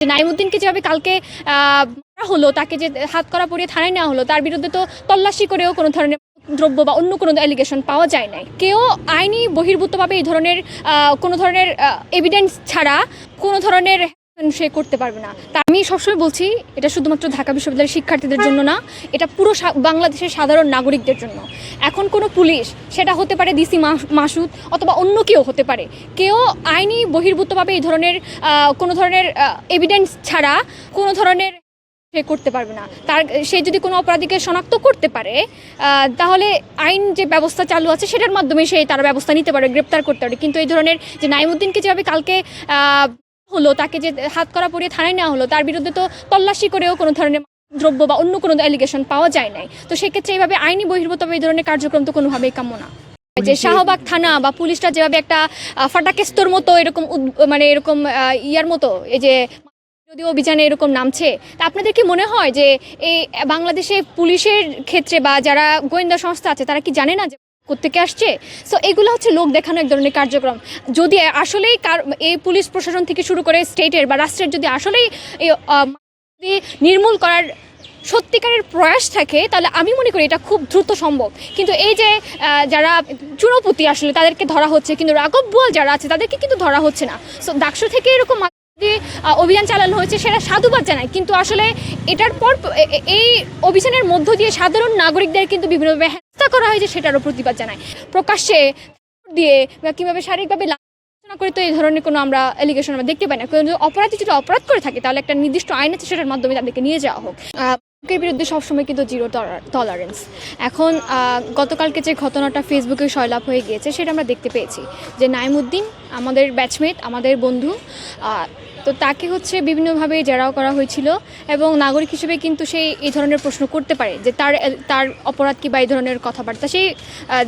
নাইমুদ্দিনকে যেভাবে কালকে হলো, তাকে যে হাত করা পরিয়ে থানায় নেওয়া হলো, তার বিরুদ্ধে তো তল্লাশি করেও কোনো ধরনের দ্রব্য বা অন্য কোনো অ্যালিগেশন পাওয়া যায় নাই। কেউ আইনি বহির্ভূতভাবে এই ধরনের কোনো ধরনের এভিডেন্স ছাড়া কোনো ধরনের সে করতে পারবে না। তা আমি সবসময় বলছি, এটা শুধুমাত্র ঢাকা বিশ্ববিদ্যালয়ের শিক্ষার্থীদের জন্য না, এটা পুরো বাংলাদেশের সাধারণ নাগরিকদের জন্য। এখন কোনো পুলিশ, সেটা হতে পারে ডিসি মাসুদ অথবা অন্য কেউ হতে পারে, কেউ আইনি বহির্ভূতভাবে এই ধরনের কোনো ধরনের এভিডেন্স ছাড়া কোনো ধরনের সে করতে পারবে না। সে যদি কোনো অপরাধীকে শনাক্ত করতে পারে, তাহলে আইন যে ব্যবস্থা চালু আছে সেটার মাধ্যমে তারা ব্যবস্থা নিতে পারে, গ্রেপ্তার করতে পারে। কিন্তু এই ধরনের যে নাইমুদ্দিনকে যেভাবে কালকে হলো, তাকে যে হাত করা পরিয়ে থানায় নেওয়া হলো, তার বিরুদ্ধে তো তল্লাশি করেও কোনো ধরনের দ্রব্য বা অন্য কোনো অ্যালিগেশন পাওয়া যায় নাই। তো সেক্ষেত্রে এইভাবে আইনি বহির্ভূতভাবে এই ধরনের কার্যক্রম তো কোনোভাবেই কাম্য না। যে শাহবাগ থানা বা পুলিশরা যেভাবে একটা ফাটাকেস্তর মতো এরকম এরকম ইয়ার মতো এই যে যদি অভিযানে এরকম নামছে, তা আপনাদের কি মনে হয় যে এই বাংলাদেশে পুলিশের ক্ষেত্রে বা যারা গোয়েন্দা সংস্থা আছে তারা কি জানে না যে কোত্থেকে আসছে? সো এগুলো হচ্ছে লোক দেখানো এক ধরনের কার্যক্রম। যদি আসলেই এই পুলিশ প্রশাসন থেকে শুরু করে স্টেটের বা রাষ্ট্রের যদি আসলেই এই নির্মূল করার সত্যিকারের প্রয়াস থাকে, তাহলে আমি মনে করি এটা খুব দ্রুত সম্ভব। কিন্তু এই যে যারা চুনোপুঁতি আসলে তাদেরকে ধরা হচ্ছে, কিন্তু রাঘব বোয়াল যারা আছে তাদেরকে কিন্তু ধরা হচ্ছে না। সো ডাকসু থেকে এরকম অভিযান চালানো হয়েছে, সেটা সাধুবাদ জানায়। কিন্তু আসলে এটার পর এই অভিযানের মধ্য দিয়ে সাধারণ নাগরিকদের কিন্তু বিভিন্নভাবে হেনস্থা করা হয়েছে, সেটারও প্রতিবাদ জানায়। প্রকাশ্যে দিয়ে বা কীভাবে শারীরিকভাবে আলোচনা করে তো এই ধরনের কোনো আমরা অ্যালিগেশন আমরা দেখতে পাই না। কিন্তু অপরাধী যদি অপরাধ করে থাকে, তাহলে একটা নির্দিষ্ট আইন আছে, সেটার মাধ্যমে তাদেরকে নিয়ে যাওয়া হোক। এর বিরুদ্ধে সবসময় কিন্তু জিরো টলারেন্স। এখন গতকালকে যে ঘটনাটা ফেসবুকে সয়লাভ হয়ে গিয়েছে, সেটা আমরা দেখতে পেয়েছি যে নাইমুদ্দিন আমাদের ব্যাচমেট, আমাদের বন্ধু, তো তাকে হচ্ছে বিভিন্নভাবে জেরাও করা হয়েছিল এবং নাগরিক হিসেবে কিন্তু সে এই ধরনের প্রশ্ন করতে পারে যে তার অপরাধ কি বা এই ধরনের কথাবার্তা সে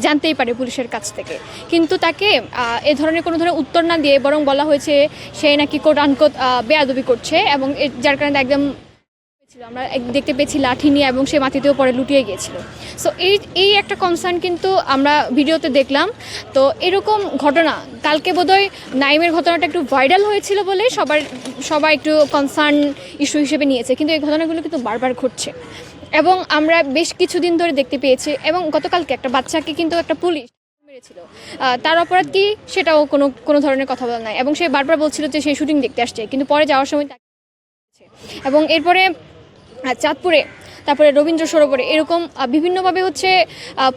জানতেই পারে পুলিশের কাছ থেকে। কিন্তু তাকে এ ধরনের কোনো ধরনের উত্তর না দিয়ে বরং বলা হয়েছে সে নাকি কোট আনকোট বেয়াদবি করছে, এবং যার কারণে একদম আমরা দেখতে পেয়েছি লাঠি নিয়ে, এবং সে মাটিতেও পরে লুটিয়ে গিয়েছিল। সো এই একটা কনসার্ন কিন্তু আমরা ভিডিওতে দেখলাম। তো এরকম ঘটনা কালকে বোধহয় নাইমের ঘটনাটা একটু ভাইরাল হয়েছিল বলে সবাই একটু কনসার্ন ইস্যু হিসেবে নিয়েছে, কিন্তু এই ঘটনাগুলো কিন্তু বারবার ঘটছে এবং আমরা বেশ কিছুদিন ধরে দেখতে পেয়েছি। এবং গতকালকে একটা বাচ্চাকে কিন্তু একটা পুলিশ মেরেছিল, তার অপরাধ কি সেটাও কোনো ধরনের কথা বলা নাই, এবং সে বারবার বলছিল যে সে শুটিং দেখতে আসছে, কিন্তু পরে যাওয়ার সময় এবং এরপরে চাঁদপুরে, তারপরে রবীন্দ্র সরোবরে এরকম বিভিন্নভাবে হচ্ছে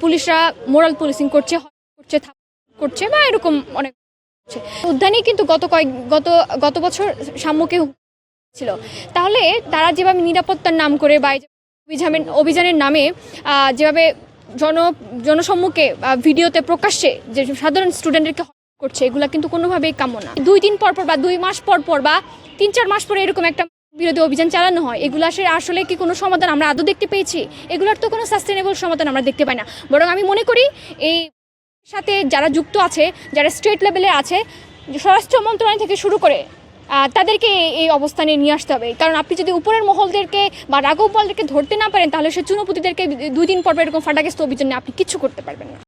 পুলিশরা মোরাল পুলিশিং করছে বা এরকম অনেক উদ্যানেই কিন্তু গত বছর সাম্যকে ছিল। তাহলে তারা যেভাবে নিরাপত্তার নাম করে বা অভিযানের নামে যেভাবে জনসম্মুখে ভিডিওতে প্রকাশ্যে যে সাধারণ স্টুডেন্টদেরকে করছে, এগুলা কিন্তু কোনোভাবেই কাম্য না। 2 দিন পর বা 2 মাস পর বা 3-4 মাস পরে এরকম একটা বিরোধী অভিযান চালানো হয়, এগুলো আসলে কি কোনো সমাধান আমরা আদৌ দেখতে পেয়েছি? এগুলোর তো কোনো সাস্টেনেবল সমাধান আমরা দেখতে পাই না। বরং আমি মনে করি এই সাথে যারা যুক্ত আছে, যারা স্টেট লেভেলে আছে, স্বরাষ্ট্র মন্ত্রণালয় থেকে শুরু করে তাদেরকে এই অবস্থানে নিয়ে আসতে হবে। কারণ আপনি যদি উপরের মহলদেরকে বা রাঘব বোয়ালদেরকে ধরতে না পারেন, তাহলে সে চুনোপুঁতিদেরকে 2 দিন পর এরকম ফাটাকেস্ত অভিযানে আপনি কিচ্ছু করতে পারবেন না।